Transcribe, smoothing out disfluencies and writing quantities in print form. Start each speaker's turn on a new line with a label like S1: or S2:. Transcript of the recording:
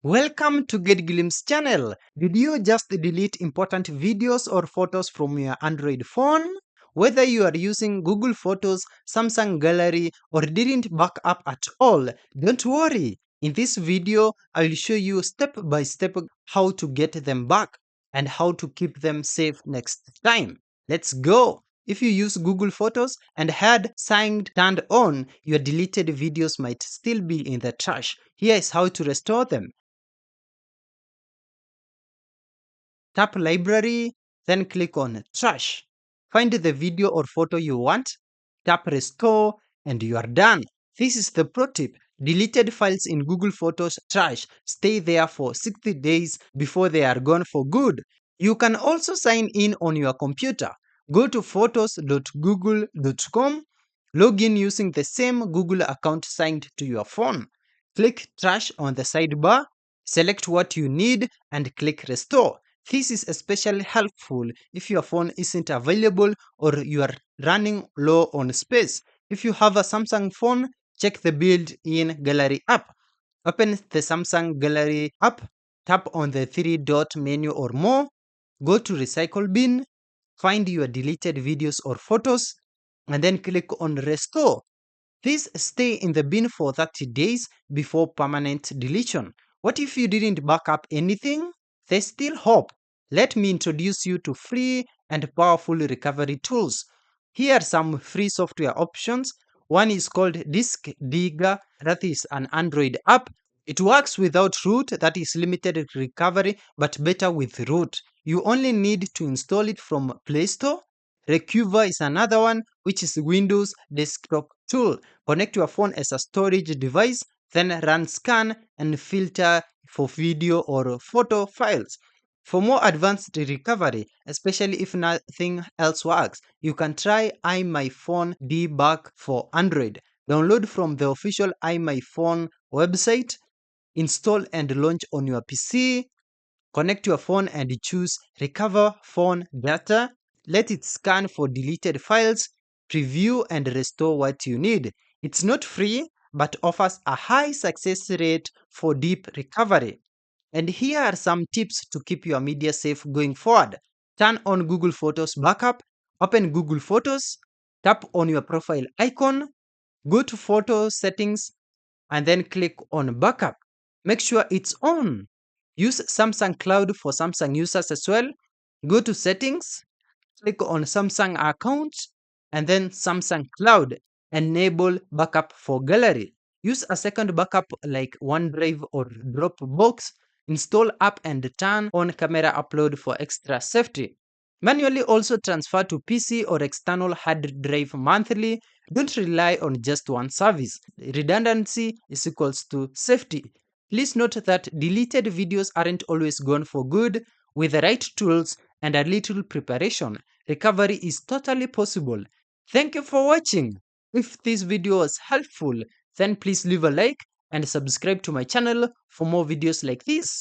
S1: Welcome to Get Glimpse channel. Did you just delete important videos or photos from your Android phone? Whether you are using Google Photos, Samsung Gallery or didn't back up at all, don't worry. In this video, I will show you step by step how to get them back and how to keep them safe next time. Let's go! If you use Google Photos and had Signed turned on, your deleted videos might still be in the trash. Here is how to restore them. Tap Library, then click on Trash. Find the video or photo you want, tap Restore, and you are done. This is the pro tip. Deleted files in Google Photos trash stay there for 60 days before they are gone for good. You can also sign in on your computer. Go to photos.google.com, log in using the same Google account signed to your phone. Click Trash on the sidebar, select what you need, and click Restore. This is especially helpful if your phone isn't available or you are running low on space. If you have a Samsung phone, check the built-in Gallery app. Open the Samsung Gallery app, tap on the three-dot menu or more, go to Recycle Bin, find your deleted videos or photos, and then click on Restore. These stay in the bin for 30 days before permanent deletion. What if you didn't back up anything? There's still hope. Let me introduce you to free and powerful recovery tools. Here are some free software options. One is called DiskDigger, that is an Android app. It works without root, that is limited recovery, but better with root. You only need to install it from Play Store. Recuva is another one, which is Windows desktop tool. Connect your phone as a storage device, then run scan and filter for video or photo files. For more advanced recovery, especially if nothing else works, you can try iMyFone Debug for Android. Download from the official iMyFone website, install and launch on your PC, connect your phone and choose Recover Phone Data. Let it scan for deleted files, preview and restore what you need. It's not free, but offers a high success rate for deep recovery. And here are some tips to keep your media safe going forward. Turn on Google Photos Backup, open Google Photos, tap on your profile icon, go to Photo Settings, and then click on Backup. Make sure it's on. Use Samsung Cloud for Samsung users as well. Go to Settings, click on Samsung Account, and then Samsung Cloud. Enable backup for gallery. Use a second backup like OneDrive or Dropbox. Install app and turn on camera upload for extra safety. Manually also transfer to PC or external hard drive monthly. Don't rely on just one service. Redundancy is equals to safety. Please note that deleted videos aren't always gone for good. With the right tools and a little preparation, recovery is totally possible. Thank you for watching. If this video was helpful, then please leave a like and subscribe to my channel for more videos like this.